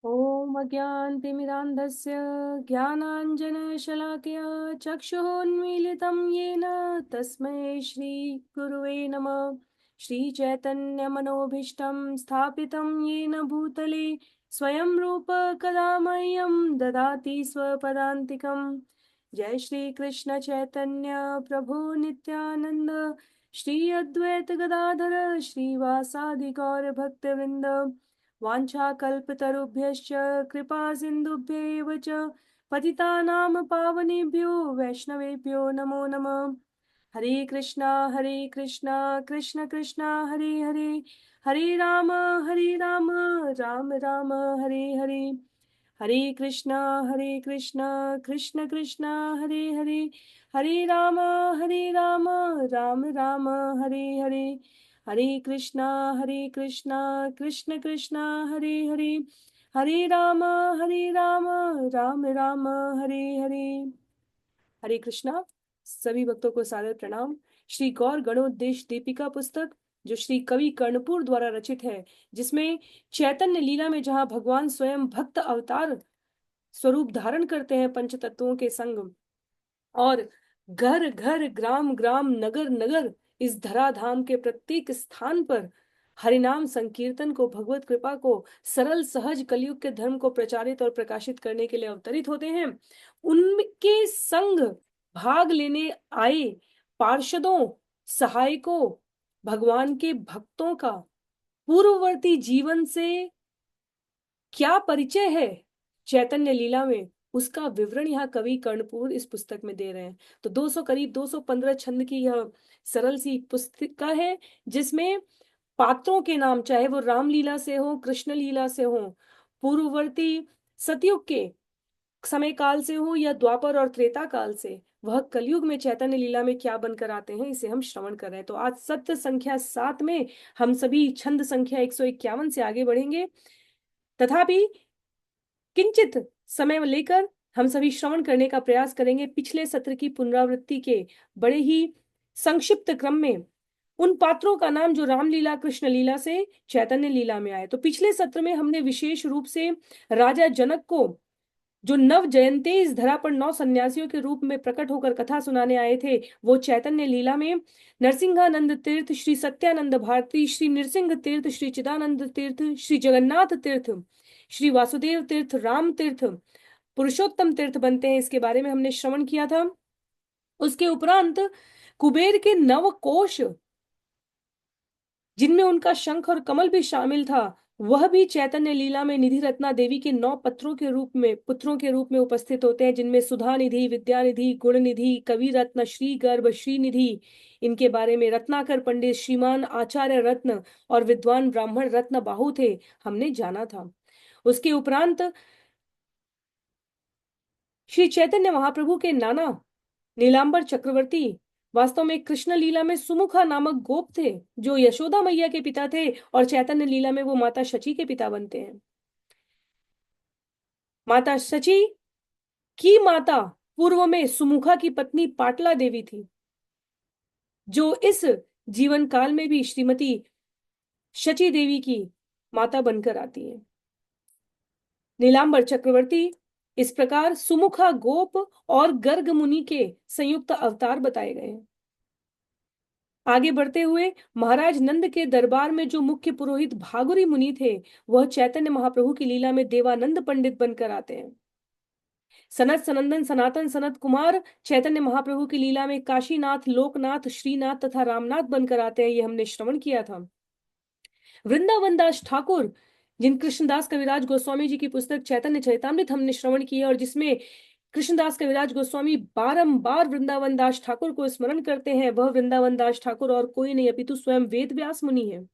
ॐ अज्ञानतिमिरान्धस्य ज्ञानाञ्जनशलाकया चक्षुरुन्मीलितं येन तस्मै श्रीगुरुवे नमः। श्रीचैतन्यमनोभीष्टं स्थापितं येन भूतले स्वयं रूप कदा मह्यं ददाति स्वपदान्तिकं। जय श्रीकृष्ण चैतन्य प्रभु नित्यानन्द श्री अद्वैत गदाधर श्रीवासादि गौरभक्तवृन्द वाञ्छाकल्पतरुभ्यश्च कृपा सिन्धुभ्यैव च पतितानां पावनेभ्यो वैष्णवेभ्यो नमो नमः। हरे कृष्णा कृष्ण कृष्णा हरे हरे, हरे राम राम राम हरे हरे। हरे कृष्णा कृष्ण कृष्णा हरे हरे, हरे राम राम राम हरे हरे। हरे कृष्णा कृष्ण कृष्णा हरे हरे, हरे राम राम राम हरे हरे। हरे कृष्णा। सभी भक्तों को सादर प्रणाम। श्री गौर गणोद्देश दीपिका पुस्तक जो श्री कवि कर्णपुर द्वारा रचित है, जिसमें चैतन्य लीला में जहाँ भगवान स्वयं भक्त अवतार स्वरूप धारण करते हैं पंच तत्वों के संग, और घर घर ग्राम ग्राम नगर नगर इस धराधाम के प्रत्येक स्थान पर हरिनाम संकीर्तन को, भगवत कृपा को, सरल सहज कलयुग के धर्म को प्रचारित और प्रकाशित करने के लिए अवतरित होते हैं। उनके संग भाग लेने आए पार्षदों, सहायकों, भगवान के भक्तों का पूर्ववर्ती जीवन से क्या परिचय है चैतन्य लीला में, उसका विवरण यहाँ कवि कर्णपुर इस पुस्तक में दे रहे हैं। तो 200 करीब 215 छंद की यह सरल सी पुस्तिका है, जिसमें पात्रों के नाम, चाहे वो रामलीला से हो, कृष्ण लीला से हो, पूर्ववर्ती सतयुग के समय काल से हो, या द्वापर और त्रेता काल से, वह कलयुग में चैतन्य लीला में क्या बनकर आते हैं, इसे हम श्रवण कर रहे हैं। तो आज सत्य संख्या 7 में हम सभी छंद संख्या 151 से आगे बढ़ेंगे। तथापि किंचित समय लेकर हम सभी श्रवण करने का प्रयास करेंगे पिछले सत्र की पुनरावृत्ति के बड़े ही संक्षिप्त क्रम में उन पात्रों का नाम जो रामलीला कृष्ण लीला से चैतन्य लीला में आए। तो पिछले सत्र में हमने विशेष रूप से राजा जनक को, जो नव जयंते इस धरा पर 9 सन्यासियों के रूप में प्रकट होकर कथा सुनाने आए थे, वो चैतन्य लीला में नरसिंहानंद तीर्थ, श्री सत्यानंद भारती, श्री नृसिंह तीर्थ, श्री चिदानंद तीर्थ, श्री जगन्नाथ तीर्थ, श्री वासुदेव तीर्थ, राम तीर्थ, पुरुषोत्तम तीर्थ बनते हैं। इसके बारे में हमने श्रवण किया था। उसके उपरांत कुबेर के 9 कोश, जिनमें उनका शंख और कमल भी शामिल था, वह भी चैतन्य लीला में निधि रत्ना देवी के 9 पत्रों के रूप में, पुत्रों के रूप में उपस्थित होते हैं, जिनमें सुधा निधि, विद्या निधि, गुण निधि, कवि रत्न, श्री गर्भ, श्री निधि, इनके बारे में रत्नाकर पंडित, श्रीमान आचार्य रत्न और विद्वान ब्राह्मण रत्न बाहु थे, हमने जाना था। उसके उपरांत श्री चैतन्य महाप्रभु के नाना नीलांबर चक्रवर्ती वास्तव में कृष्ण लीला में सुमुखा नामक गोप थे, जो यशोदा मैया के पिता थे, और चैतन्य लीला में वो माता शची के पिता बनते हैं। माता शची की माता पूर्व में सुमुखा की पत्नी पाटला देवी थी, जो इस जीवन काल में भी श्रीमती शची देवी की माता बनकर आती है। नीलांबर चक्रवर्ती इस प्रकार सुमुखा गोप और गर्ग मुनि के संयुक्त अवतार बताए गए हैं। आगे बढ़ते हुए महाराज नंद के दरबार में जो मुख्य पुरोहित भागुरी मुनि थे, वह चैतन्य महाप्रभु की लीला में देवानंद पंडित बनकर आते हैं। सनत सनंदन सनातन सनत कुमार चैतन्य महाप्रभु की लीला में काशीनाथ, लोकनाथ, श्रीनाथ तथा रामनाथ बनकर आते हैं। ये हमने श्रवण किया था। वृंदावन दास ठाकुर, जिन कृष्णदास कविराज गोस्वामी जी की पुस्तक चैतन्य चरितामृत हमने श्रवण की है, और जिसमें कृष्णदास कविराज गोस्वामी बारंबार वृंदावन दास ठाकुर को स्मरण करते हैं, वह वृंदावन दास ठाकुर और कोई नहीं अपितु स्वयं वेद व्यास मुनि है।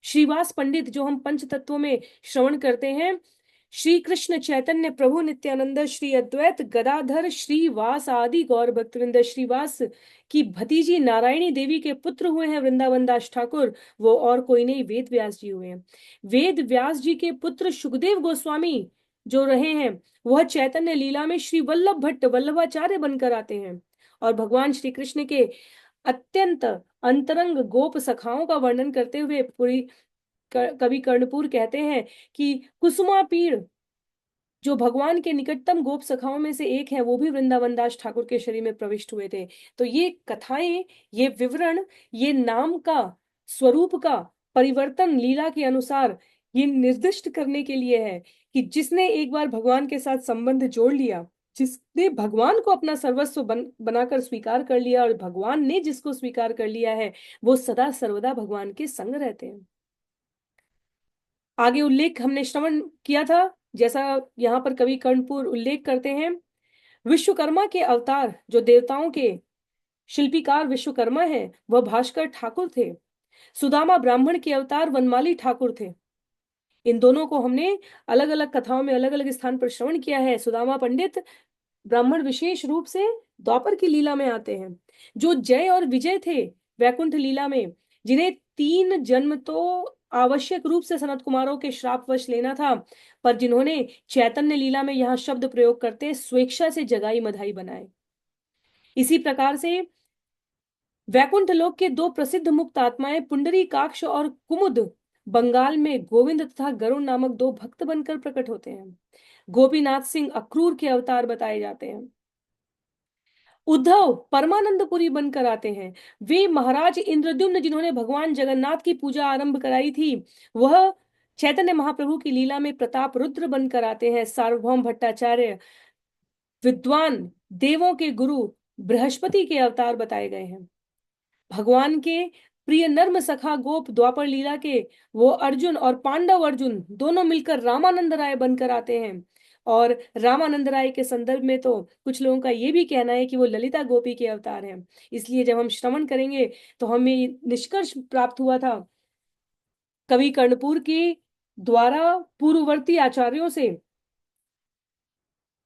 श्रीवास पंडित, जो हम पंच तत्वों में श्रवण करते हैं, श्री कृष्ण चैतन्य प्रभु नित्यानंद श्री अद्वैत गदाधर श्रीवास आदि गौर भक्तवृंद, श्रीवास की भतीजी नारायणी देवी के पुत्र हुए हैं वृंदावन दास ठाकुर, वो और कोई नहीं वेद व्यास जी हुए हैं। वेद व्यास जी के पुत्र सुखदेव गोस्वामी जो रहे हैं, वह चैतन्य लीला में श्री वल्लभ भट्ट वल्लभाचार्य बनकर आते हैं, और भगवान श्री कृष्ण के अत्यंत अंतरंग गोप सखाओं का वर्णन करते हुए पूरी कवि कर्णपुर कहते हैं कि कुसुमा पीड़ जो भगवान के निकटतम गोप सखाओं में से एक है, वो भी वृंदावन दास ठाकुर के शरीर में प्रविष्ट हुए थे। तो ये कथाएं, ये विवरण, ये नाम का, स्वरूप का परिवर्तन लीला के अनुसार ये निर्दिष्ट करने के लिए है कि जिसने एक बार भगवान के साथ संबंध जोड़ लिया, जिसने भगवान को अपना सर्वस्व बनाकर स्वीकार कर लिया, और भगवान ने जिसको स्वीकार कर लिया है, वो सदा सर्वदा भगवान के संग रहते हैं। आगे उल्लेख हमने श्रवण किया था, जैसा यहाँ पर कवि कर्णपुर उल्लेख करते हैं, विश्वकर्मा के अवतार जो देवताओं के शिल्पीकार विश्वकर्मा है, वह भास्कर ठाकुर थे। सुदामा ब्राह्मण के अवतार वनमाली ठाकुर थे। इन दोनों को हमने अलग अलग कथाओं में अलग अलग स्थान पर श्रवण किया है। सुदामा पंडित ब्राह्मण विशेष रूप से द्वापर की लीला में आते हैं। जो जय और विजय थे वैकुंठ लीला में, जिन्हें 3 जन्म तो आवश्यक रूप से सनत कुमारों के श्रापवश लेना था, पर जिन्होंने चैतन्य लीला में यहाँ शब्द प्रयोग करते स्वेच्छा से जगाई मधाई बनाए। इसी प्रकार से वैकुंठ लोक के 2 प्रसिद्ध मुक्त आत्माएं पुंडरी काक्ष और कुमुद बंगाल में गोविंद तथा गरुण नामक 2 भक्त बनकर प्रकट होते हैं। गोपीनाथ सिंह अक्रूर के अवतार बताए जाते हैं। उद्धव परमानंदपुरी बनकर आते हैं। वे महाराज इंद्रद्युम्न जिन्होंने भगवान जगन्नाथ की पूजा आरंभ कराई थी, वह चैतन्य महाप्रभु की लीला में प्रताप रुद्र बनकर आते हैं। सार्वभौम भट्टाचार्य विद्वान देवों के गुरु बृहस्पति के अवतार बताए गए हैं। भगवान के प्रिय नर्म सखा गोप द्वापर लीला के वो अर्जुन और पांडव अर्जुन दोनों मिलकर रामानंद राय बनकर आते हैं। और रामानंद राय के संदर्भ में तो कुछ लोगों का ये भी कहना है कि वो ललिता गोपी के अवतार हैं। इसलिए जब हम श्रवण करेंगे तो हमें निष्कर्ष प्राप्त हुआ था कवि कर्णपुर के द्वारा पूर्ववर्ती आचार्यों से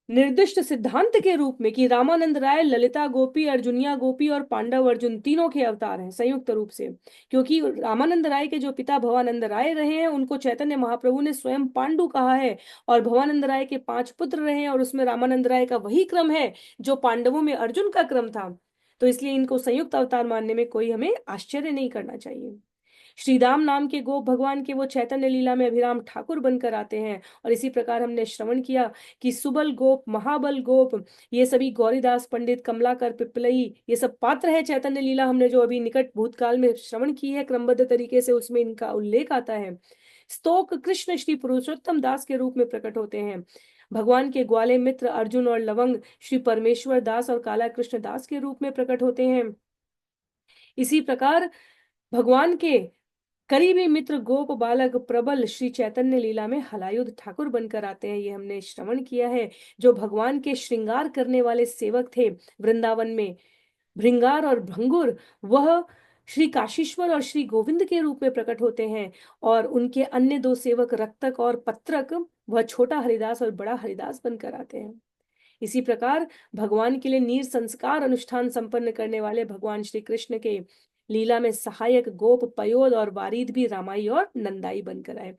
निर्दिष्ट सिद्धांत के रूप में कि रामानंद राय ललिता गोपी, अर्जुनिया गोपी और पांडव अर्जुन तीनों के अवतार हैं संयुक्त रूप से। क्योंकि रामानंद राय के जो पिता भवानंद राय रहे हैं, उनको चैतन्य महाप्रभु ने स्वयं पांडु कहा है, और भवानंद राय के 5 पुत्र रहे हैं, और उसमें रामानंद राय का वही क्रम है जो पांडवों में अर्जुन का क्रम था। तो इसलिए इनको संयुक्त अवतार मानने में कोई हमें आश्चर्य नहीं करना चाहिए। श्रीदाम नाम के गोप भगवान के वो चैतन्य लीला में अभिराम ठाकुर बनकर आते हैं। और इसी प्रकार हमने श्रवण किया कि सुबल गोप, महाबल गोप, ये सभी गौरीदास पंडित, कमलाकर, पिपलई, ये सब पात्र है चैतन्य लीला हमने जो अभी निकट भूतकाल में श्रवण की है क्रमबद्ध तरीके से, उसमें इनका उल्लेख आता है। स्तोक कृष्ण श्री पुरुषोत्तम दास के रूप में प्रकट होते हैं। भगवान के ग्वाले मित्र अर्जुन और लवंग श्री परमेश्वर दास और काला कृष्ण दास के रूप में प्रकट होते हैं। इसी प्रकार भगवान के करीबी मित्र गोप बालक प्रबल श्री चैतन्य लीला में हलायुध ठाकुर बनकर आते हैं। ये हमने श्रवण किया है। जो भगवान के श्रृंगार करने वाले सेवक थे वृंदावन में, भृंगार और भंगुर, वह श्री काशीश्वर और श्री गोविंद के रूप में प्रकट होते हैं। और उनके अन्य 2 सेवक रक्तक और पत्रक, वह छोटा हरिदास और बड़ा हरिदास बनकर आते हैं। इसी प्रकार भगवान के लिए नीर संस्कार अनुष्ठान संपन्न करने वाले भगवान श्री कृष्ण के लीला में सहायक गोप पयोद और वारीद भी रामाई और नंदाई बनकर आए।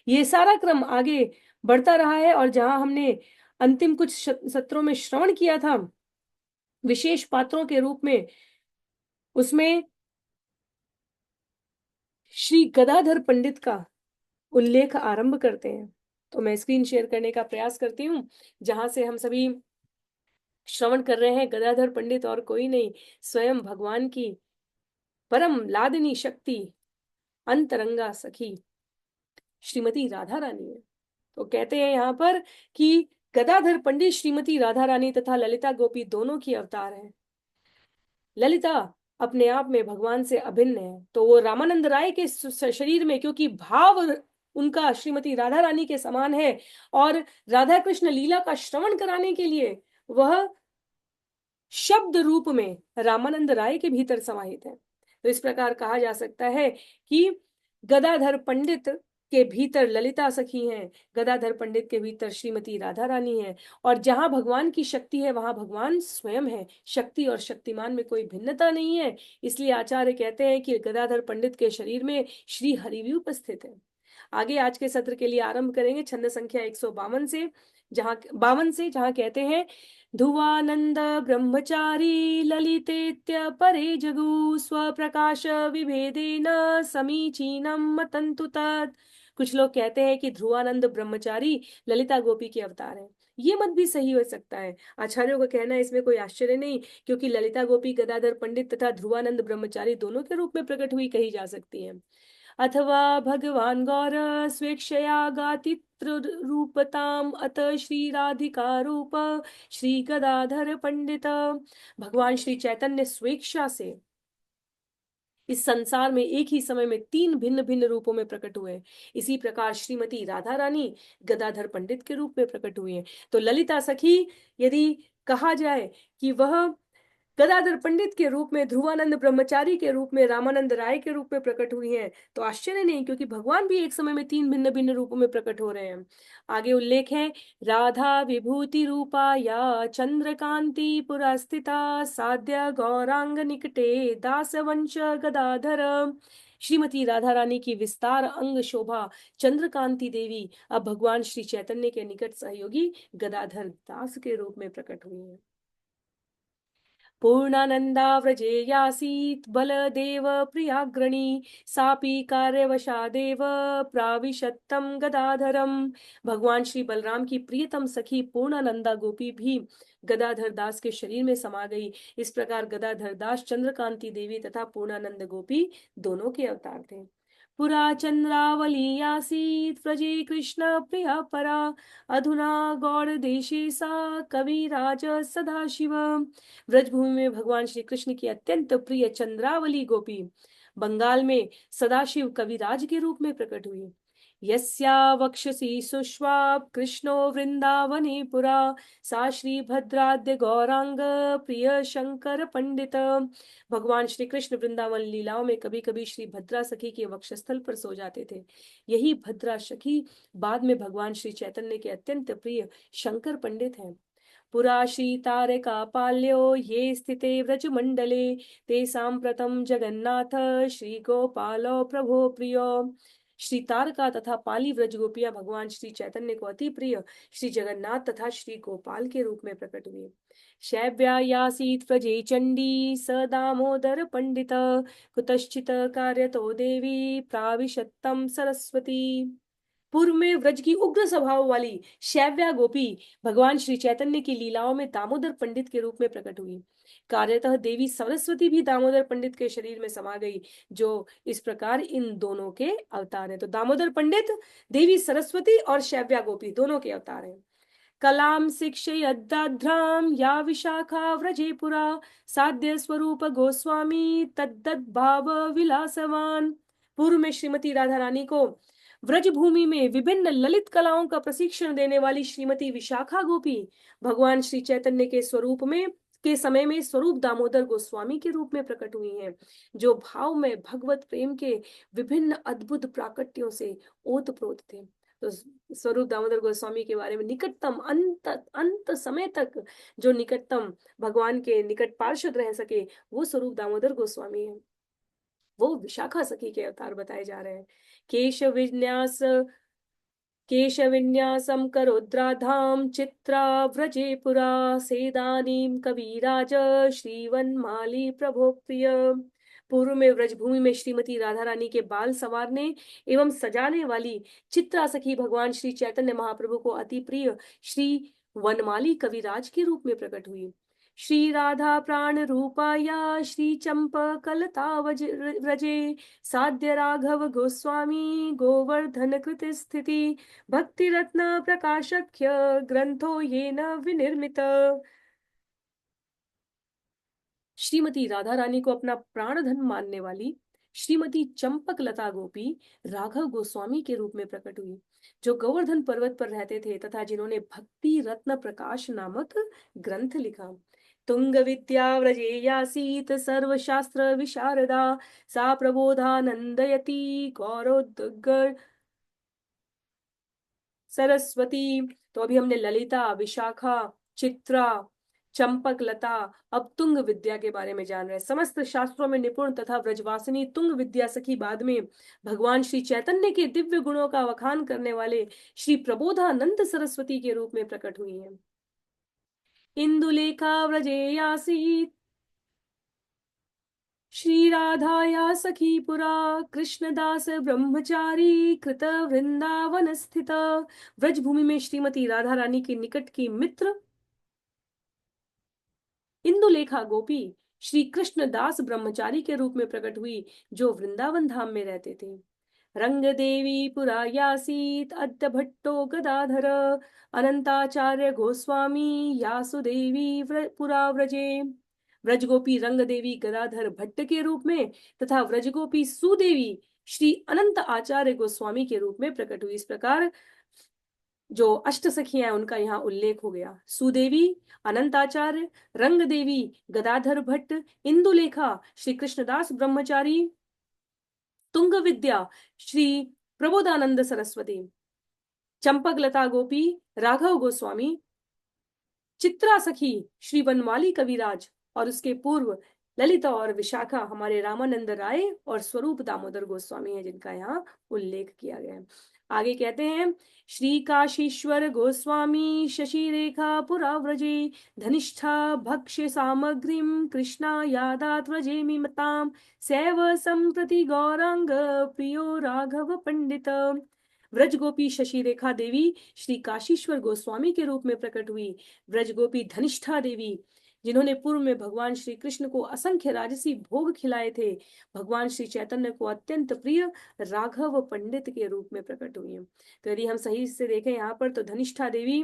ये सारा क्रम आगे बढ़ता रहा है। और जहां हमने अंतिम कुछ सत्रों में श्रवण किया था विशेष पात्रों के रूप में, उसमें श्री गदाधर पंडित का उल्लेख आरंभ करते हैं। तो मैं स्क्रीन शेयर करने का प्रयास करती हूँ, जहां से हम सभी श्रवण कर रहे हैं। गदाधर पंडित और कोई नहीं, स्वयं भगवान की परम लादिनी शक्ति अंतरंगा सखी श्रीमती राधा रानी है। तो कहते हैं यहाँ पर कि गदाधर पंडित श्रीमती राधा रानी तथा ललिता गोपी दोनों की अवतार है। ललिता अपने आप में भगवान से अभिन्न है, तो वो रामानंद राय के शरीर में, क्योंकि भाव उनका श्रीमती राधा रानी के समान है, और राधा कृष्ण लीला का श्रवण कराने के लिए वह शब्द रूप में रामानंद राय के भीतर समाहित है। तो इस प्रकार कहा जा सकता है कि गदाधर पंडित के भीतर ललिता सखी हैं, गदाधर पंडित के भीतर श्रीमती राधा रानी है, और जहां भगवान की शक्ति है वहां भगवान स्वयं है। शक्ति और शक्तिमान में कोई भिन्नता नहीं है। इसलिए आचार्य कहते हैं कि गदाधर पंडित के शरीर में श्री हरि भी उपस्थित है। आगे आज के सत्र के लिए आरंभ करेंगे छंद संख्या 152 से, जहां कहते हैं, ध्रुवानंद ब्रह्मचारी ललितेत्य परे जगु स्वप्रकाश विभेदेन समीचीनम मतंतु तत्। कुछ लोग कहते हैं कि ध्रुवानंद ब्रह्मचारी ललिता गोपी के अवतार हैं। ये मत भी सही हो सकता है। आचार्यों का कहना है इसमें कोई आश्चर्य नहीं, क्योंकि ललिता गोपी गदाधर पंडित तथा ध्रुवानंद ब्रह्मचारी दोनों के रूप में प्रकट हुई कही जा सकती है। अथवा भगवान गौर स्वेच्छया गातित्र रूपताम अत श्री राधिका रूप श्री गदाधर पंडित। भगवान श्री चैतन्य स्वेच्छा से इस संसार में एक ही समय में तीन भिन्न भिन्न रूपों में प्रकट हुए। इसी प्रकार श्रीमती राधा रानी गदाधर पंडित के रूप में प्रकट हुई है। तो ललिता सखी यदि कहा जाए कि वह गदाधर पंडित के रूप में, ध्रुवानंद ब्रह्मचारी के रूप में, रामानंद राय के रूप में प्रकट हुई हैं, तो आश्चर्य नहीं, क्योंकि भगवान भी एक समय में तीन भिन्न भिन्न रूपों में प्रकट हो रहे हैं। आगे उल्लेख है, राधा विभूति रूपा या चंद्रकांति पुरस्थिता साध्य गौरांग निकटे दास वंश गदाधर। श्रीमती राधा रानी की विस्तार अंग शोभा चंद्रकांति देवी अब भगवान श्री चैतन्य के निकट सहयोगी गदाधर दास के रूप में प्रकट हुई है। पूर्णानंदा व्रजेयासीत् बलदेव प्रियाग्रणी सापि कार्यवशादेव प्राविशत्तम गदाधरम। भगवान श्री बलराम की प्रियतम सखी पूर्णानंदा गोपी भी गदाधर दास के शरीर में समा गई। इस प्रकार गदाधर दास चंद्रकांति देवी तथा पूर्णानंद गोपी दोनों के अवतार थे। पुरा चंद्रावली आसीत् व्रजे कृष्ण प्रिया परा अधुना गौड़ देशे सा कविराज सदाशिव। ब्रजभूमि में भगवान श्री कृष्ण की अत्यंत प्रिय चंद्रावली गोपी बंगाल में सदाशिव कविराज के रूप में प्रकट हुई। यस्या वक्षसि सुष्वाप कृष्णो वृंदावने पुरा सा श्री भद्राद्य गौरांग प्रिय शंकर पंडित। भगवान श्री कृष्ण वृंदावन लीलाओं में कभी कभी श्री भद्रा सखी के वक्षस्थल पर सो जाते थे। यही भद्रा सखी बाद में भगवान श्री चैतन्य के अत्यंत प्रिय शंकर पंडित हैं। पुरा श्री तारका पाल्यो ये स्थिते व्रज मंडले ते सांप्रतम जगन्नाथ श्री गोपालो प्रभो प्रियो। श्री तारका तथा पाली व्रज गोपियां भगवान श्री चैतन्य को अति प्रिय श्री जगन्नाथ तथा श्री गोपाल के रूप में प्रकट हुए। शैव्यायासीत व्रजे चंडी स दामोदर पंडित कुतश्चित कार्यतो देवी प्राविशत्तम सरस्वती। पूर्व में व्रज की उग्र स्वभाव वाली शैव्या गोपी भगवान श्री चैतन्य की लीलाओं में दामोदर पंडित के रूप में प्रकट हुई। कार्यतः देवी सरस्वती भी दामोदर पंडित के शरीर में समा गई, जो इस प्रकार इन दोनों के अवतार हैं। तो दामोदर पंडित, देवी सरस्वती और शैव्या गोपी दोनों के अवतार हैं। कलाम शिक्षयद्दाध्राम या विशाखा व्रजेपुरा साध्य स्वरूप गोस्वामी तद्दत् भाव विलासवान। पूर्व में श्रीमती राधा रानी को व्रजभूमि में विभिन्न ललित कलाओं का प्रशिक्षण देने वाली श्रीमती विशाखा गोपी भगवान श्री चैतन्य के स्वरूप में के समय में स्वरूप दामोदर गोस्वामी के रूप में प्रकट हुई हैं, जो भाव में भगवत प्रेम के विभिन्न अद्भुत प्राकट्यों से ओतप्रोत थे। तो स्वरूप दामोदर गोस्वामी के बारे में निकटतम अंत अंत समय तक जो निकटतम भगवान के निकट पार्षद रह सके वो स्वरूप दामोदर गोस्वामी है। वो विशाखा सखी के अवतार बताए जा रहे हैं। केशविन्यासम करोद्राधाम चित्रा व्रजे पुरा सेदानीम कविराज श्रीवनमाली प्रभो प्रिय। पूर्व में व्रजभूमि में श्रीमती राधा रानी के बाल संवारने एवं सजाने वाली चित्रा सखी भगवान श्री चैतन्य महाप्रभु को अति प्रिय श्री वनमाली कविराज के रूप में प्रकट हुई। श्री राधा प्राण रूपाया श्री चंपकलता व्रजे साध्य राघव गोस्वामी गोवर्धन कृत स्थिति भक्ति रत्न प्रकाशक्य ग्रंथो ये न विनिर्मित। श्रीमती राधा रानी को अपना प्राणधन मानने वाली श्रीमती चंपकलता गोपी राघव गोस्वामी के रूप में प्रकट हुई, जो गोवर्धन पर्वत पर रहते थे तथा जिन्होंने भक्ति रत्न प्रकाश नामक ग्रंथ लिखा। तुंग विद्या व्रजेयासीत सर्वशास्त्र विशारदा सा प्रबोधानंदयती गौरोद्गर सरस्वती। तो अभी हमने ललिता, विशाखा, चित्रा, चंपक लता, अब तुंग विद्या के बारे में जान रहे हैं। समस्त शास्त्रों में निपुण तथा व्रजवासिनी तुंग विद्या सखी बाद में भगवान श्री चैतन्य के दिव्य गुणों का वखान करने वाले श्री प्रबोधानंद सरस्वती के रूप में प्रकट हुई हैं। इंदुलेखा व्रजे आसीत् श्री राधाया सखी पुरा कृष्णदास ब्रह्मचारी कृत वृंदावन स्थित। व्रजभूमि में श्रीमती राधा रानी के निकट की मित्र इंदुलेखा गोपी श्री कृष्णदास ब्रह्मचारी के रूप में प्रकट हुई, जो वृंदावन धाम में रहते थे। रंग देवी पुरा यासीत अद्य भट्टो गदाधर अनंताचार्य गोस्वामी यासुदेवी पुरा व्रजे। व्रजगोपी रंग देवी गदाधर भट्ट के रूप में तथा व्रजगोपी सुदेवी श्री अनंत आचार्य गोस्वामी के रूप में प्रकट हुई। इस प्रकार जो अष्ट सखियां उनका यहाँ उल्लेख हो गया। सुदेवी, अनंताचार्य, रंग देवी, गदाधर भट्ट, इंदुलेखा श्री कृष्णदास ब्रह्मचारी, तुंग विद्या श्री प्रबोधानंद सरस्वती, चंपकलता गोपी राघव गोस्वामी, चित्रा सखी श्री वनमाली कविराज और उसके पूर्व ललिता और विशाखा हमारे रामानंद राय और स्वरूप दामोदर गोस्वामी हैं, जिनका यहाँ उल्लेख किया गया है। आगे कहते हैं श्री काशीश्वर गोस्वामी शशि रेखा पुरा व्रजे धनिष्ठा भक्ष्य सामग्रीम कृष्णा यादात व्रजे मिमताम सैव संप्रति गौरांग प्रियो राघव पंडित। व्रज गोपी शशि रेखा देवी श्री काशीश्वर गोस्वामी के रूप में प्रकट हुई। व्रज गोपी धनिष्ठा देवी, जिन्होंने पूर्व में भगवान श्री कृष्ण को असंख्य राजसी भोग खिलाए थे, भगवान श्री चैतन्य को अत्यंत प्रिय राघव पंडित के रूप में प्रकट हुई है। तो यदि हम सही से देखें यहाँ पर, तो धनिष्ठा देवी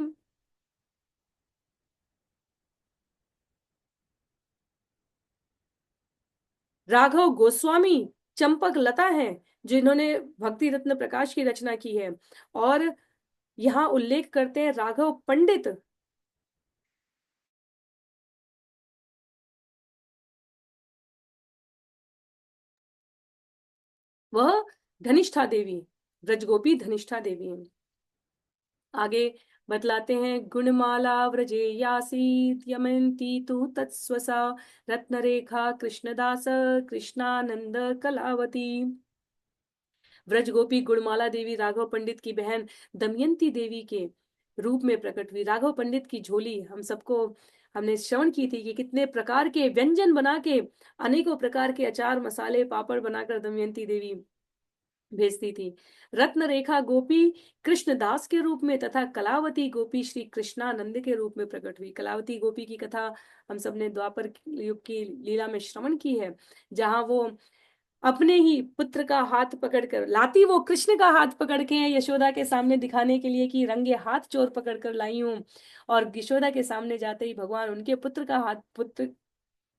राघव गोस्वामी चंपक लता है, जिन्होंने भक्ति रत्न प्रकाश की रचना की है। और यहाँ उल्लेख करते हैं राघव पंडित, वह धनिष्ठा देवी, ब्रजगोपी धनिष्ठा देवी है। आगे बतलाते हैं गुणमाला व्रजे यासीत यमंती तु तत्स्वसा रत्नरेखा कृष्णदास कृष्णानंद कलावती। व्रजगोपी गुणमाला देवी राघव पंडित की बहन दमयंती देवी के रूप में प्रकट हुई। राघव पंडित की झोली हम सबको हमने श्रवण की थी कि कितने प्रकार के व्यंजन बना के, अनेकों प्रकार के अचार मसाले पापड़ बनाकर दमयंती देवी भेजती थी। रत्न रेखा गोपी कृष्णदास के रूप में तथा कलावती गोपी श्री कृष्णानंद के रूप में प्रकट हुई। कलावती गोपी की कथा हम सबने द्वापर युग की लीला में श्रवण की है, जहां वो अपने ही पुत्र का हाथ पकड़कर लाती, वो कृष्ण का हाथ पकड़ के यशोदा के सामने दिखाने के लिए कि रंगे हाथ चोर पकड़ कर लाई हूं, और यशोदा के सामने जाते ही भगवान उनके पुत्र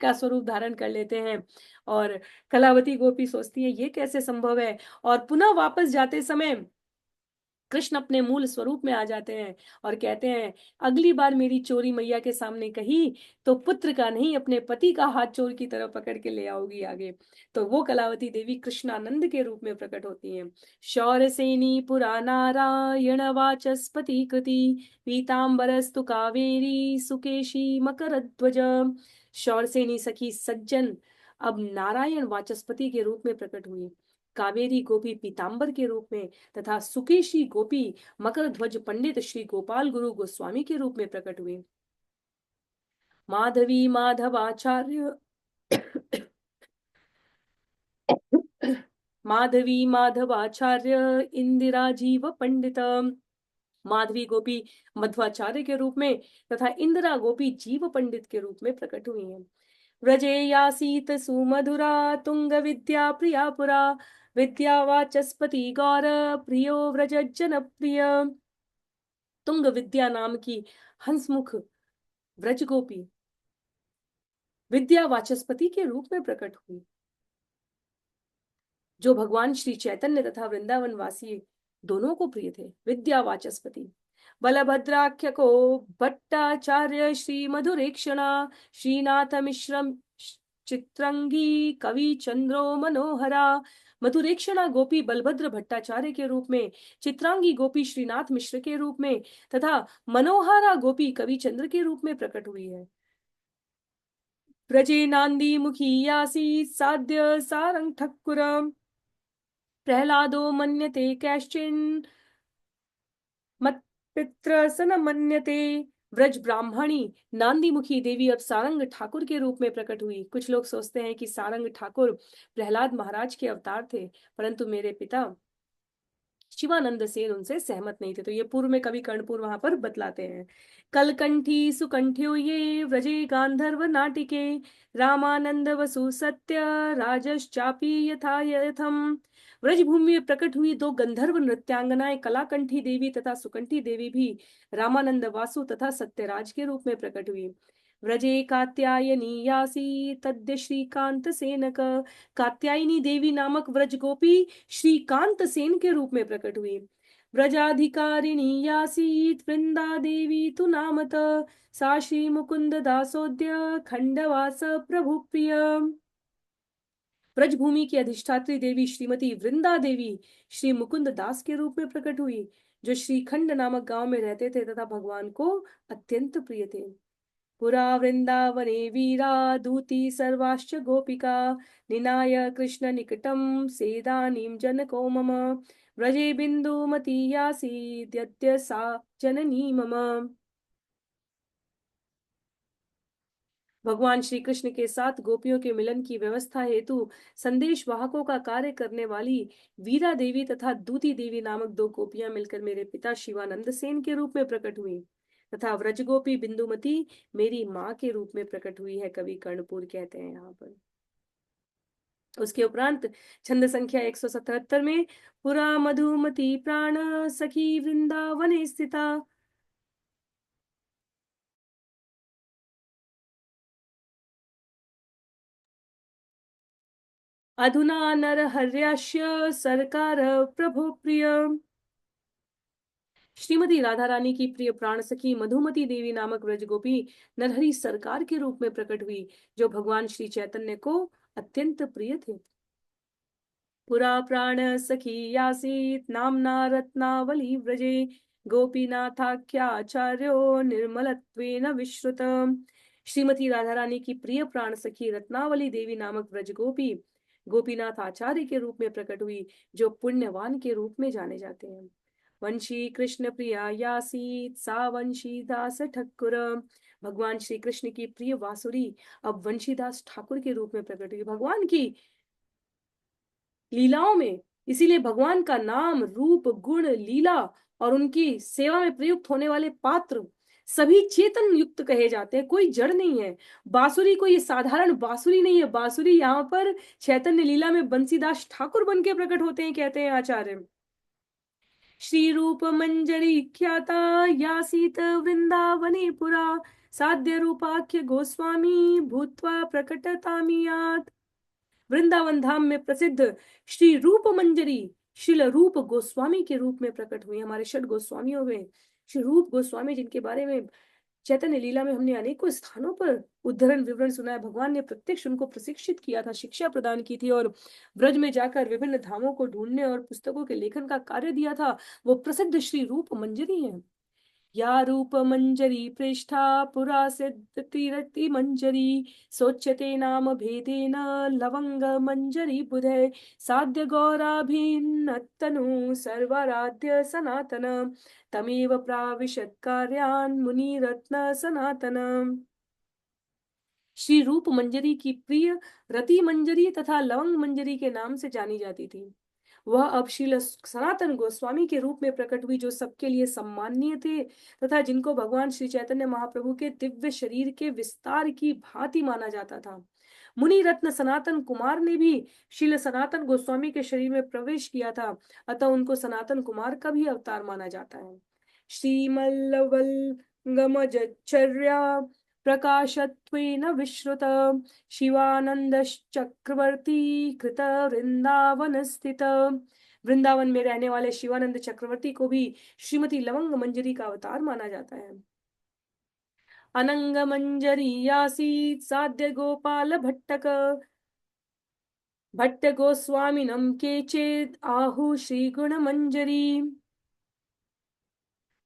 का स्वरूप धारण कर लेते हैं। और कलावती गोपी सोचती है ये कैसे संभव है, और पुनः वापस जाते समय कृष्ण अपने मूल स्वरूप में आ जाते हैं और कहते हैं अगली बार मेरी चोरी मैया के सामने कही तो पुत्र का नहीं अपने पति का हाथ चोर की तरह पकड़ के ले आओगी आगे। तो वो कलावती देवी कृष्णानंद के रूप में प्रकट होती हैं। शौरसेनी पुरा नारायण वाचस्पति कृति पीताम्बरस्तु कावेरी सुकेशी मकरध्वज। शौरसेनी सखी सज्जन अब नारायण वाचस्पति के रूप में प्रकट हुई, कावेरी गोपी पीतांबर के रूप में तथा सुकेशी गोपी मकर ध्वज पंडित श्री गोपाल गुरु गोस्वामी के रूप में प्रकट हुए। माधवी माधवाचार्य माधवी माधवाचार्य इंदिरा जीव पंडित। माधवी गोपी मध्वाचार्य के रूप में तथा इंदिरा गोपी जीव पंडित के रूप में प्रकट हुई हैं। व्रजे यासीत सुमधुरा तुंग विद्या प्रिया पुरा विद्या वाचस्पति गौर प्रियो व्रज जन प्रिय। तुंग विद्या नाम की हंसमुख व्रज गोपी विद्या वाचस्पति के रूप में प्रकट हुई, जो भगवान श्री चैतन्य तथा वृंदावन वासी दोनों को प्रिय थे। विद्या वाचस्पति बलभद्राख्य को भट्टाचार्य श्री मधुरेक्षणा श्रीनाथ मिश्र चित्रंगी कवि चंद्रो मनोहरा। मधुरेक्षणा गोपी बलभद्र भट्टाचार्य के रूप में, चित्रांगी गोपी श्रीनाथ मिश्र के रूप में तथा मनोहरा गोपी कवि चंद्र के रूप में प्रकट हुई है। ब्रजे नांदी मुखी आसीत् साध्य सारंग ठक्कुर प्रहलादो मन्यते कैश्चिन् मत्पित्र स न मन्यते व्रज ब्राह्मणी नांदी मुखी देवी अब सारंग ठाकुर के रूप में प्रकट हुई। कुछ लोग सोचते हैं कि सारंग ठाकुर प्रहलाद महाराज के अवतार थे, परंतु मेरे पिता शिवानंद सेन उनसे सहमत नहीं थे। तो ये पूर्व में कवि कर्णपुर वहां पर बतलाते हैं। कलकंठी सुकंठ्यो ये व्रजे गांधर्व नाटिके, रामानंद वसु सत्य राजश्चापी यथा यथम। व्रजभूमि में प्रकट हुई दो गंधर्व नृत्यांगनाएं कलाकंठी देवी तथा सुकंठी देवी भी रामानंद वासु तथा सत्यराज के रूप में प्रकट हुई। व्रजे कात्यायनी यासी तद्य श्रीकांत सेनक। कात्यायनी देवी नामक व्रज गोपी श्रीकांत सेन के रूप में प्रकट हुई। व्रजाधिकारिणी यासीत वृंदा देवी तु नामत, सा श्री मुकुंद दासोद्य खंडवास प्रभु प्रिय। ब्रजभूमि की अधिष्ठात्री देवी श्रीमती वृंदा देवी श्री मुकुंद दास के रूप में प्रकट हुई, जो श्रीखंड नामक गांव में रहते थे तथा भगवान को अत्यंत प्रिय थे। पुरा वृंदावने वीरा दूती सर्वाश्च गोपिका, निनाय कृष्ण निकटम सेदानीं जनको मम। व्रजे बिंदुमती यासीद्यद्य सा जननी मम। भगवान श्री कृष्ण के साथ गोपियों के मिलन की व्यवस्था हेतु संदेश वाहकों का कार्य करने वाली वीरा देवी तथा दूती देवी नामक दो गोपियां मिलकर मेरे पिता शिवानंद सेन के रूप में प्रकट हुई, तथा व्रजगोपी बिंदुमती मेरी माँ के रूप में प्रकट हुई है, कवि कर्णपुर कहते हैं यहाँ पर। उसके उपरांत छंद संख्या 177 में पुरा मधुमती प्राण सखी वृंदावने स्थिता। अधुना नरहर्यास्य सरकार प्रभो प्रिय। श्रीमती राधा रानी की प्रिय प्राण सखी मधुमती देवी नामक व्रजगोपी नरहरि सरकार के रूप में प्रकट हुई, जो भगवान श्री चैतन्य को अत्यंत प्रिय थे। पुरा प्राण सखी यासीत नामना रत्नावली व्रजे, गोपीनाथाख्याचार्यो निर्मलत्वेन विश्रुत। श्रीमती राधा रानी की प्रिय प्राण सखी रत्नावली देवी नामक व्रजगोपी गोपीनाथ आचार्य के रूप में प्रकट हुई, जो पुण्यवान के रूप में जाने जाते हैं। वंशी कृष्ण प्रिया यासीत सा वंशी दास ठक्कुर। भगवान श्री कृष्ण की प्रिय वासुरी अब वंशीदास ठाकुर के रूप में प्रकट हुई। भगवान की लीलाओं में इसीलिए भगवान का नाम रूप गुण लीला और उनकी सेवा में प्रयुक्त होने वाले पात्र सभी चेतन युक्त कहे जाते हैं, कोई जड़ नहीं है। बांसुरी कोई साधारण बांसुरी नहीं है, बांसुरी यहाँ पर चैतन्य लीला में बंसीदास ठाकुर बन के प्रकट होते हैं, कहते हैं आचार्य। श्री रूप मंजरी ख्याता यासीत वृंदावने पुरा, साध्य रूपाख्य गोस्वामी भूत्वा प्रकटतामियात। वृंदावन धाम में प्रसिद्ध श्री रूप मंजरी शिल रूप गोस्वामी के रूप में प्रकट हुई। हमारे षट गोस्वामियों में श्री रूप गोस्वामी, जिनके बारे में चैतन्य लीला में हमने अनेकों स्थानों पर उद्धरण विवरण सुना है। भगवान ने प्रत्यक्ष उनको प्रशिक्षित किया था, शिक्षा प्रदान की थी और ब्रज में जाकर विभिन्न धामों को ढूंढने और पुस्तकों के लेखन का कार्य दिया था। वो प्रसिद्ध श्री रूप मंजरी है। या रूप मंजरी पृष्ठा पुरा सिद्धि मंजरी, सोच्यते नाम भेदेन लवंग मंजरी बुधे, साध्य गौराभिन्न तनु सर्वाराध्य सनातन, तमेव प्राविशत कार्यान मुनि रत्न सनातन। श्री रूप मंजरी की प्रिय रति मंजरी तथा लवंग मंजरी के नाम से जानी जाती थी। वह अब श्रील सनातन गोस्वामी के रूप में प्रकट हुई, जो सबके लिए सम्माननीय थे तथा जिनको भगवान श्री चैतन्य महाप्रभु के दिव्य शरीर के विस्तार की भांति माना जाता था। मुनि रत्न सनातन कुमार ने भी श्रील सनातन गोस्वामी के शरीर में प्रवेश किया था, अतः उनको सनातन कुमार का भी अवतार माना जाता है। श्रीमल्लवल्गमजचर्या प्रकाशत्वेन विश्रुत, शिवानंदश्चक्रवर्ती कृत वृंदावन स्थित। वृंदावन में रहने वाले शिवानंद चक्रवर्ती को भी श्रीमती लवंग मंजरी का अवतार माना जाता है। अनंग मंजरी आसीत साध्य गोपाल भट्टक, भट्ट गोस्वामिनम के चेद आहु श्री गुण मंजरी।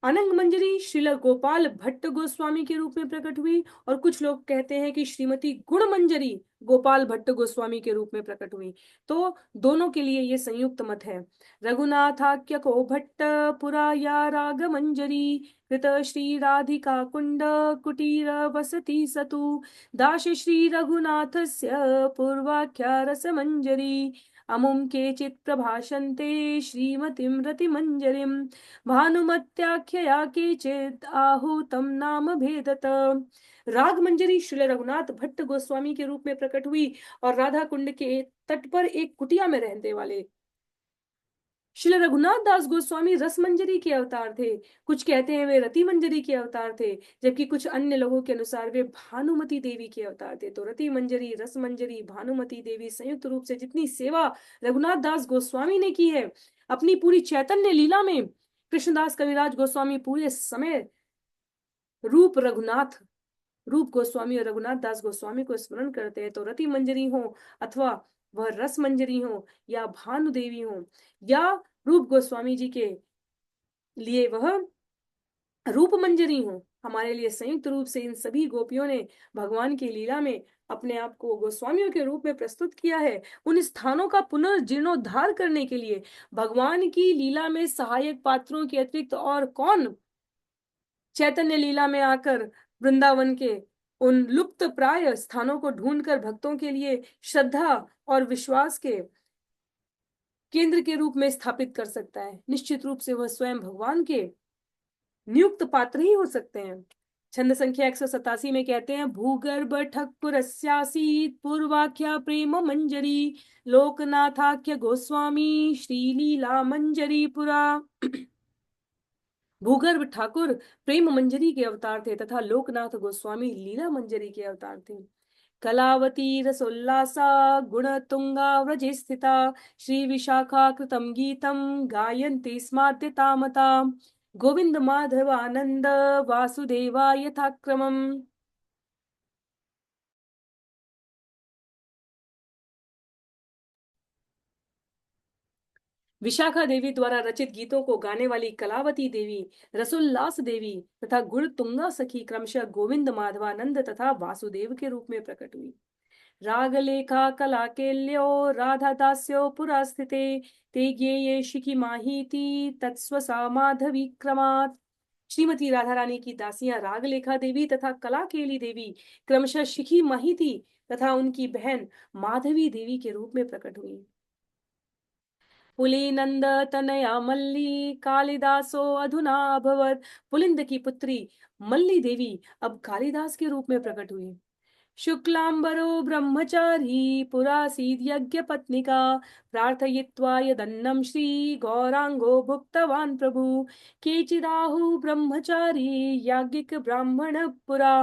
अनंग मंजरी श्रील गोपाल भट्ट गोस्वामी के रूप में प्रकट हुई, और कुछ लोग कहते हैं कि श्रीमती गुण मंजरी गोपाल भट्ट गोस्वामी के रूप में प्रकट हुई। तो दोनों के लिए ये संयुक्त मत है। रघुनाथाख्य को भट्ट पुरा या राग मंजरी कृत श्री राधिका कुंड कुटीर वसति सतु दाश श्री रघुनाथस्य पूर्वाख्या रस मंजरी अमुम केचित् प्रभाषन्ते श्रीमतीं रतिमंजरीं भानुमत्याख्यया केचित् आहूतम नाम भेदत। राग मंजरी श्रील रघुनाथ भट्ट गोस्वामी के रूप में प्रकट हुई और राधा कुंड के तट पर एक कुटिया में रहने वाले श्री रघुनाथ दास गोस्वामी रस मंजरी के अवतार थे। कुछ कहते हैं वे रति मंजरी के अवतार थे, जबकि कुछ अन्य लोगों के अनुसार वे भानुमति देवी के अवतार थे। तो रति मंजरी, रस मंजरी, भानुमति देवी संयुक्त रूप से जितनी सेवा रघुनाथ दास गोस्वामी ने की है अपनी पूरी चैतन्य लीला में, कृष्णदास कविराज गोस्वामी पूरे समय रूप गोस्वामी और रघुनाथ दास गोस्वामी को स्मरण करते हैं। तो रति मंजरी हो अथवा वह रस मंजरी हो या भानु देवी हो या रूप गोस्वामी जी के लिए वह रूप मंजरी हो, हमारे लिए संयुक्त रूप से इन सभी गोपियों ने भगवान की लीला में अपने आप को गोस्वामियों के रूप में प्रस्तुत किया है। उन स्थानों का पुनर्जीर्णोद्धार करने के लिए भगवान की लीला में सहायक पात्रों के अतिरिक्त और कौन चैतन्य लीला में आकर वृंदावन के उन लुप्त प्राय स्थानों को ढूंढकर भक्तों के लिए श्रद्धा और विश्वास के केंद्र के रूप में स्थापित कर सकता है। निश्चित रूप से वह स्वयं भगवान के नियुक्त पात्र ही हो सकते हैं। छंद संख्या 187 में कहते हैं, भूगर्भ ठक्पुरस्यासीत पूर्वाख्या प्रेम मंजरी लोकनाथाख्य गोस्वामी श्रीलीला मंजरी पुरा। भूगर्भ ठाकुर प्रेम मंजरी के अवतार थे तथा लोकनाथ गोस्वामी लीला मंजरी के अवतार थे। कलावती रसोल्लासा गुण तुंगा व्रजे स्थिता श्री विशाखा कृतम गीतम गायन्ति स्माद्यतामता गोविंद माधव आनंद वासुदेवा यथाक्रमम। विशाखा देवी द्वारा रचित गीतों को गाने वाली कलावती देवी, रसोल्लास देवी तथा गुण तुंगा सखी क्रमशः गोविंद माधवानंद तथा वासुदेव के रूप में प्रकट हुई। रागलेखा कलाकेल्यो राधा दास्यो पुरा स्थिते ते ज्ञेये शिखी माहीति तत्स्वसा माधवी क्रमात्। श्रीमती राधा रानी की दासियां रागलेखा देवी तथा कलाकेली देवी क्रमशः शिखी माहीति तथा उनकी बहन माधवी देवी के रूप में प्रकट हुई। पुलिनंद तनया मल्ली कालिदासो अधुना अभवत। पुलिंद की पुत्री मल्ली देवी अब कालिदास के रूप में प्रकट हुई। शुक्लांबरो ब्रह्मचारी पुरासीद यज्ञ पत्निका प्रार्थयित्वा यदन्नं श्री गौरांगो भुक्तवान प्रभु केचिदाहु ब्रह्मचारी याज्ञिक ब्राह्मण पुरा।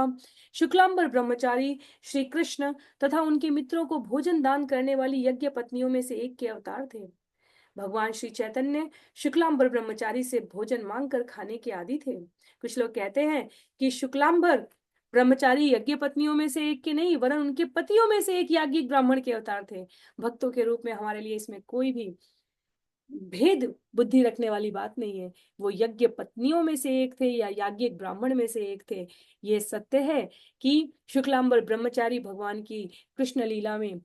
शुक्लांबर ब्रह्मचारी श्री कृष्ण तथा उनके मित्रों को भोजन दान करने वाली यज्ञ पत्नियों में से एक के अवतार थे। भगवान श्री चैतन्य शुक्लांबर ब्रह्मचारी से भोजन मांग कर खाने के आदी थे। कुछ लोग कहते हैं कि शुक्लांबर ब्रह्मचारी यज्ञ पत्नियों में से एक के नहीं वरन उनके पतियों में से एक याज्ञिक ब्राह्मण के अवतार थे। भक्तों के रूप में हमारे लिए इसमें कोई भी भेद बुद्धि रखने वाली बात नहीं है। वो यज्ञ पत्नियों में से एक थे या याज्ञिक ब्राह्मण में से एक थे। ये सत्य है कि शुक्लांबर ब्रह्मचारी भगवान की कृष्ण लीला में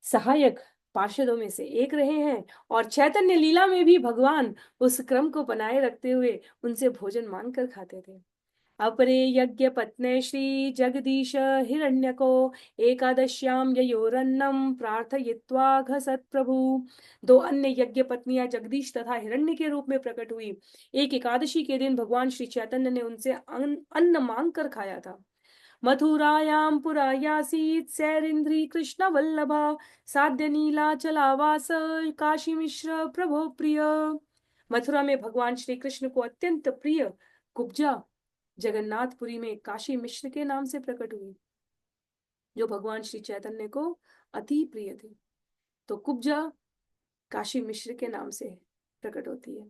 सहायक पार्षदों में से एक रहे हैं और चैतन्य लीला में भी भगवान उस क्रम को बनाए रखते हुए उनसे भोजन मांग कर खाते थे। अपरे यज्ञ पत्ने श्री जगदीश हिरण्यको एकादश्याम ययोरन्नम प्रार्थयित्वा घसत प्रभु। दो अन्य यज्ञ पत्नियां जगदीश तथा हिरण्य के रूप में प्रकट हुई। एक एकादशी के दिन भगवान श्री चैतन्य ने उनसे अन्न मांग कर खाया था। मथुरायां पुरायासीत् सैरिंद्री कृष्ण वल्लभा साध्य नीलाचलावास काशी मिश्र प्रभो प्रिय। मथुरा में भगवान श्री कृष्ण को अत्यंत प्रिय कुब्जा जगन्नाथपुरी में काशी मिश्र के नाम से प्रकट हुई, जो भगवान श्री चैतन्य को अति प्रिय थे। तो कुब्जा काशी मिश्र के नाम से प्रकट होती है।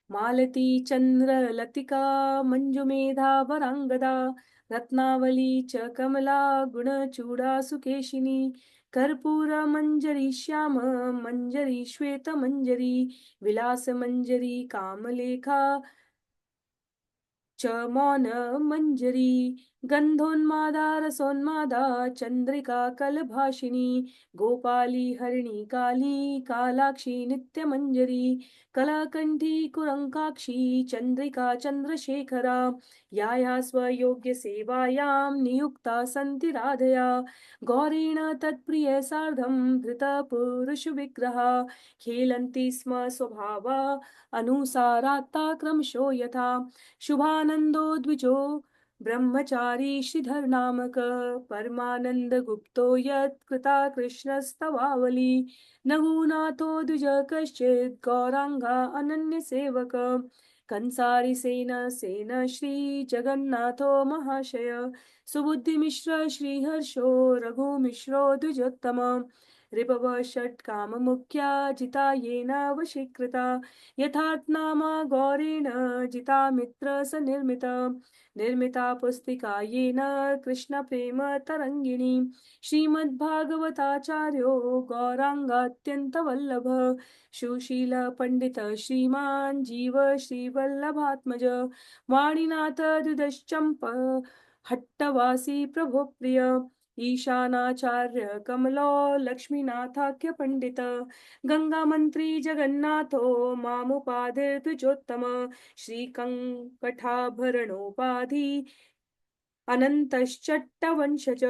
मालती चंद्र लतिका मंजुमेधा वरांगदा रत्नावली च कमला गुणचूड़ा सुकेशिनी कर्पूर मंजरी श्याम मंजरी श्वेत मंजरी विलास मंजरी कामलेखा च मौन मंजरी गंधोन्मादा रसोन्मादा चंद्रिका कलभाषिनी गोपाली हरिणी काली कालाक्षी नित्य मंजरी कलाकंठी कुरंकाक्षी चंद्रिका चंद्रशेखरा या स्वयोग्य सेवायां नियुक्ता सन्ति राधया गौरेण तत्प्रिय सार्धं धृत पुरुष विग्रह खेलन्ति स्म स्वभावा अनुसारात्ता क्रमशो यथा शुभानंदो द्विजो ब्रह्मचारी श्रीधर नामक परमानंद गुप्तो यत् कृता कृष्णस्तवावली नगुनाथो द्विज कश्चित् गौरांगा अनन्य सेवक कंसारी सेन श्री जगन्नाथो महाशय सुबुद्धि मिश्र श्रीहर्षो रघु मिश्रो द्विजोत्तम रिपव षट् काम मुख्या जिता येन वशीकृता यथात्नामा गौरेण जिता मित्र स निर्मिता पुस्तिका येन कृष्ण प्रेम तरंगिणी श्रीमद्भागवताचार्यो गौरांगात्यंत वल्लभ सुशील पंडित श्रीमान जीव श्रीवल्लभात्मज वाणीनाथ द्विदश्चंप हट्टवासी प्रभु प्रिय ईशानाचार्य कमलो लक्ष्मीनाथाख्य पंडित गंगा मंत्री जगन्नाथो मामुपाधिर्द्विजोत्तम श्रीकंकठाभरणोपाधि अनन्तश्चट्टवंशज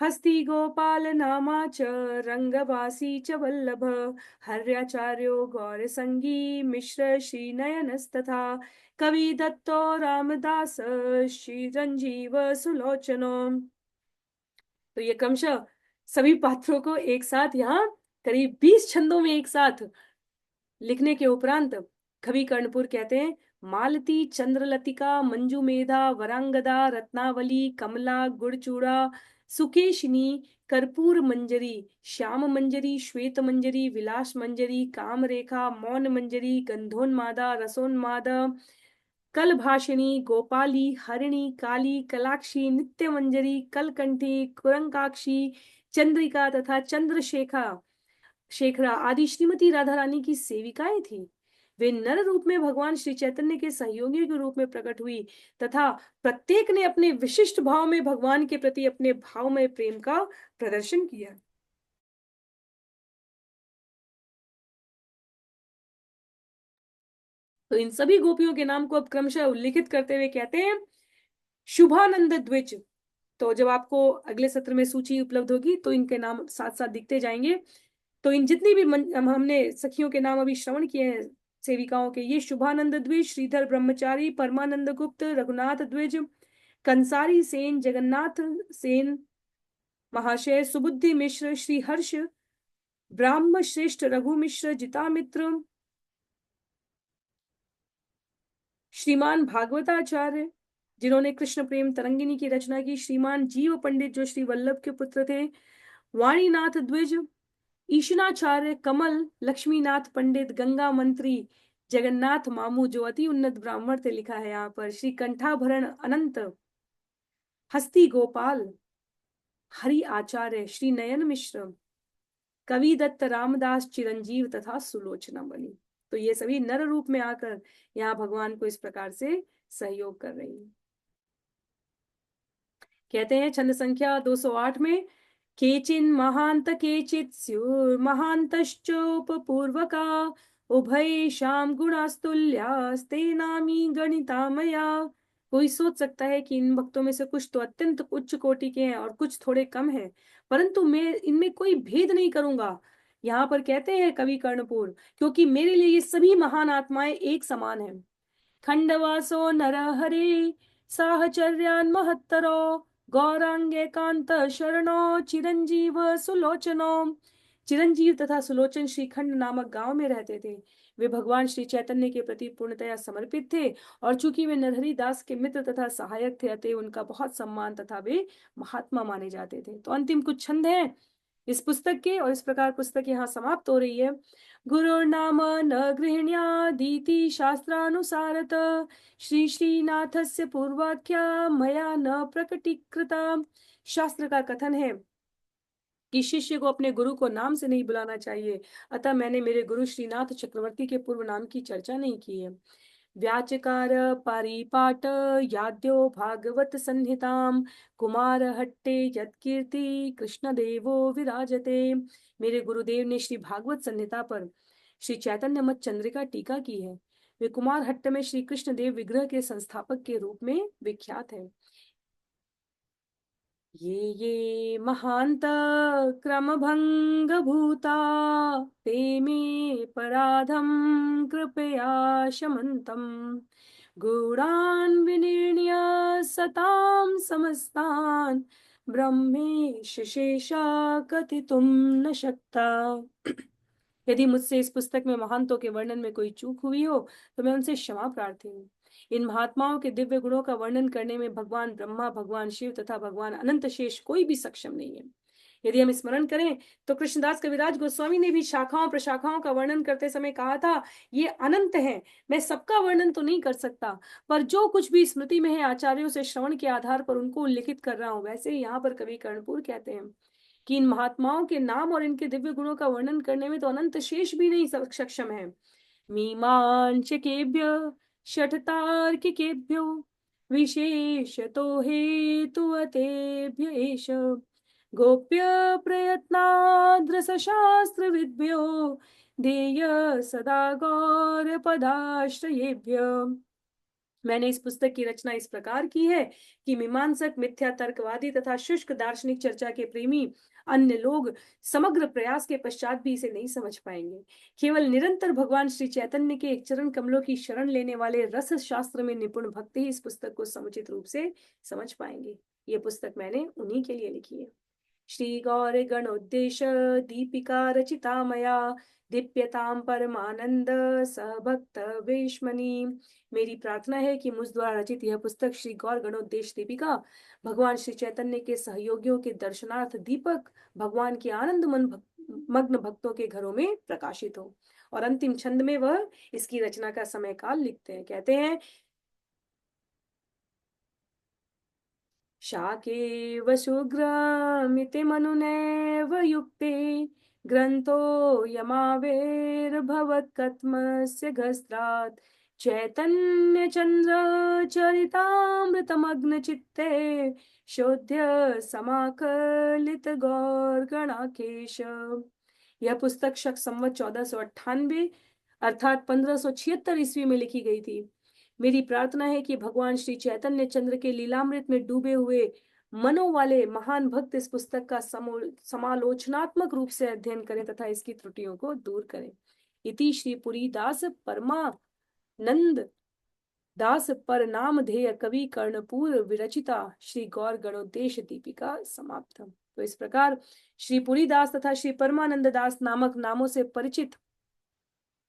हस्ति गोपाल नामा च रंगवासी च वल्लभ हर्याचार्यो गौरसंगी मिश्र श्रीनयनस्तथा कवि दत्तो रामदास श्रीरंजीव सुलोचनो। तो ये क्रमशः सभी पात्रों को एक साथ यहाँ करीब 20 छंदों में एक साथ लिखने के उपरांत कवि कर्णपुर कहते हैं मालती चंद्रलतिका मंजू मेधा वरांगदा रत्नावली कमला गुड़चूड़ा सुकेशिनी कर्पूर मंजरी श्याम मंजरी श्वेत मंजरी विलास मंजरी कामरेखा मौन मंजरी गंधोन्मादा रसोन्मादा कलभाषिणी गोपाली हरिणी काली कलाक्षी नित्य मंजरी कलकंठी कुरंकाक्षी चंद्रिका तथा शेखरा आदि श्रीमती राधा रानी की सेविकाएं थी। वे नर रूप में भगवान श्री चैतन्य के सहयोगी के रूप में प्रकट हुई तथा प्रत्येक ने अपने विशिष्ट भाव में भगवान के प्रति अपने भावमय प्रेम का प्रदर्शन किया। तो इन सभी गोपियों के नाम को अब क्रमशः उल्लिखित करते हुए कहते हैं शुभानंद द्विज। तो जब आपको अगले सत्र में सूची उपलब्ध होगी तो इनके नाम साथ साथ दिखते जाएंगे। तो इन जितनी भी हमने सखियों के नाम अभी श्रवण किए हैं सेविकाओं के, ये शुभानंद द्विज, श्रीधर ब्रह्मचारी, परमानंद गुप्त, रघुनाथ द्विज, कंसारी सेन, जगन्नाथ सेन महाशय, सुबुद्धि मिश्र, श्री हर्ष, ब्राह्म श्रेष्ठ रघु मिश्र, जिता मित्र, श्रीमान भागवताचार्य जिन्होंने कृष्ण प्रेम तरंगिनी की रचना की, श्रीमान जीव पंडित जो श्री वल्लभ के पुत्र थे, वाणीनाथ द्विज, ईशनाचार्य कमल, लक्ष्मीनाथ पंडित, गंगा मंत्री, जगन्नाथ मामू जो अति उन्नत ब्राह्मण थे लिखा है यहाँ पर, श्री कंठाभरण अनंत, हस्ती गोपाल, हरि आचार्य, श्री नयन मिश्र, कवि दत्त रामदास चिरंजीव तथा सुलोचना बनी। तो ये सभी नर रूप में आकर यहाँ भगवान को इस प्रकार से सहयोग कर रही है। कहते हैं छंद संख्या 208 में केचिन महांत केचित स्युर्महांतश्चोपपूर्वका उभयेषां गुणास्तुल्यास्तेनामी गणितामया। कोई सोच सकता है कि इन भक्तों में से कुछ तो अत्यंत उच्च कोटि के हैं और कुछ थोड़े कम हैं, परंतु मैं इनमें कोई भेद नहीं करूंगा। यहाँ पर कहते हैं कवि कर्णपुर, क्योंकि मेरे लिए ये सभी महान आत्माएं एक समान हैं। खंडवासो नरहरे साहचर्यान् महत्तरो गौरांगे कांत शरणो चिरंजीव सुलोचनो। चिरंजीव तथा सुलोचन श्रीखंड नामक गांव में रहते थे। वे भगवान श्री चैतन्य के प्रति पूर्णतया समर्पित थे और चूंकि वे नरहरि दास के मित्र तथा सहायक थे अतः उनका बहुत सम्मान तथा वे महात्मा माने जाते थे। तो अंतिम कुछ छंद हैं इस पुस्तक के और इस प्रकार पुस्तक यहाँ समाप्त हो रही है। गुरुर्नाम न गृह्ण्यादीति शास्त्रानुसारत श्री श्रीनाथस्य पूर्वाख्या मया न प्रकटीकृता। शास्त्र का कथन है कि शिष्य को अपने गुरु को नाम से नहीं बुलाना चाहिए, अतः मैंने मेरे गुरु श्रीनाथ चक्रवर्ती के पूर्व नाम की चर्चा नहीं की है। व्याचकार पारिपाट याद्यो भागवत संहिताम कुमार हट्टे यत्कीर्ति कृष्ण देवो विराजते। मेरे गुरुदेव ने श्री भागवत संहिता पर श्री चैतन्य मत चंद्रिका टीका की है। वे कुमार हट्ट में श्री कृष्ण देव विग्रह के संस्थापक के रूप में विख्यात है। ये महांत क्रमभंग भूता ते मे पराधम कृपया शमंतम गूढ़ान् विनिर्णय सतां समस्तान् ब्रह्मेश शेषा कथितुम न शक्ता। यदि मुझसे इस पुस्तक में महानतों के वर्णन में कोई चूक हुई हो तो मैं उनसे क्षमा प्रार्थी हूँ। इन महात्माओं के दिव्य गुणों का वर्णन करने में भगवान ब्रह्मा, भगवान शिव तथा भगवान अनंत शेष कोई भी सक्षम नहीं है। यदि हम स्मरण करें तो कृष्णदास कविराज गोस्वामी ने भी शाखाओं प्रशाखाओं का वर्णन करते समय कहा था, ये अनंत है, मैं सबका वर्णन तो नहीं कर सकता, पर जो कुछ भी स्मृति में है आचार्यों से श्रवण के आधार पर उनको उल्लिखित कर रहा हूं। वैसे ही यहाँ पर कवि कर्णपुर कहते हैं कि इन महात्माओं के नाम और इनके दिव्य गुणों का वर्णन करने में तो अनंत शेष भी नहीं सक्षम है। मीमांसकेभ्य षट्तार्किकेभ्यो विशेषतो हेतुवतेभ्य एष गोप्य प्रयत्नाद्रसशास्त्रविद्भ्यो ध्येय सदा गौर पदाश्रयेभ्य। मैंने इस पुस्तक की रचना इस प्रकार की है कि मीमांसक, मिथ्या तर्कवादी तथा शुष्क दार्शनिक चर्चा के प्रेमी अन्य लोग समग्र प्रयास के पश्चात भी इसे नहीं समझ पाएंगे। केवल निरंतर भगवान श्री चैतन्य के एक चरण कमलों की शरण लेने वाले रस शास्त्र में निपुण भक्त ही इस पुस्तक को समुचित रूप से समझ पाएंगे। ये पुस्तक मैंने उन्हीं के लिए लिखी है। श्री गौर गणोद्देश दीपिका रचिता मया दीप्यताम परमानंद सभक्त वेश्मनी। मेरी प्रार्थना है कि मुझ द्वारा रचित यह पुस्तक श्री गौर गणोद्देश दीपिका भगवान श्री चैतन्य के सहयोगियों के दर्शनार्थ दीपक भगवान के आनंद मग्न भक्तों के घरों में प्रकाशित हो। और अंतिम छंद में वह इसकी रचना का समय काल लिखते हैं, कहते हैं, शाके वशुग्रमिति मनुनैव युक्ते ग्रन्थो यमावेर्भवत्कत्मस्य गस्त्रात् चैतन्य चंद्र चरितामृतमग्न चित्ते शोध्य समाकलित गौर गणाकेश। यह पुस्तक शक संवत 1498 अर्थात 1576 ईस्वी में लिखी गई थी। मेरी प्रार्थना है कि भगवान श्री चैतन्य चंद्र के लीलामृत में डूबे हुए मनों वाले महान भक्त इस पुस्तक का समालोचनात्मक रूप से अध्ययन करें तथा इसकी त्रुटियों को दूर करें। इति श्री पुरी दास परमानंद दास पर नामधेय कवि कर्णपूर विरचिता श्री गौर गणोद्देश दीपिका समाप्त। तो इस प्रकार श्री पुरीदास तथा श्री परमानंद दास नामक नामों से परिचित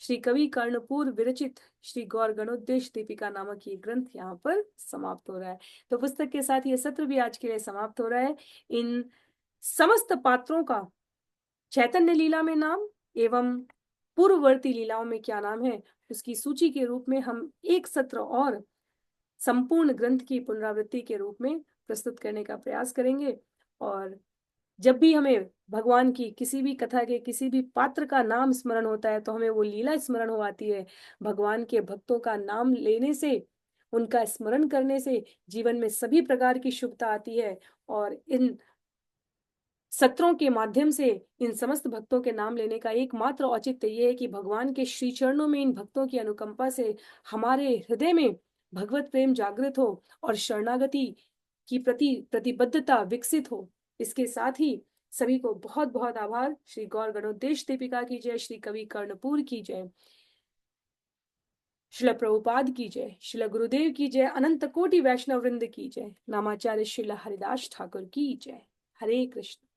श्री कवि कर्णपूर विरचित श्री गौर गणोद्देश दीपिका नामक ये ग्रंथ यहाँ पर समाप्त हो रहा है। तो पुस्तक के साथ ये सत्र भी आज के लिए समाप्त हो रहा है। इन समस्त पात्रों का चैतन्य लीला में नाम एवं पूर्ववर्ती लीलाओं में क्या नाम है उसकी सूची के रूप में हम एक सत्र और संपूर्ण ग्रंथ की पुनरावृत्ति के रूप में प्रस्तुत करने का प्रयास करेंगे। और जब भी हमें भगवान की किसी भी कथा के किसी भी पात्र का नाम स्मरण होता है तो हमें वो लीला स्मरण हो आती है। भगवान के भक्तों का नाम लेने से, उनका स्मरण करने से जीवन में सभी प्रकार की शुभता आती है। और इन सत्रों के माध्यम से इन समस्त भक्तों के नाम लेने का एकमात्र औचित्य ये है कि भगवान के श्री चरणों में इन भक्तों की अनुकंपा से हमारे हृदय में भगवत प्रेम जागृत हो और शरणागति की प्रति प्रतिबद्धता विकसित हो। इसके साथ ही सभी को बहुत बहुत आभार। श्री गौर गणोद्देश दीपिका की जय, श्री कवि कर्णपूर की जय, श्रील प्रभुपाद की जय, श्रील गुरुदेव की जय, अनंत कोटि वैष्णव वृंद की जय, नामाचार्य श्रील हरिदास ठाकुर की जय। हरे कृष्ण।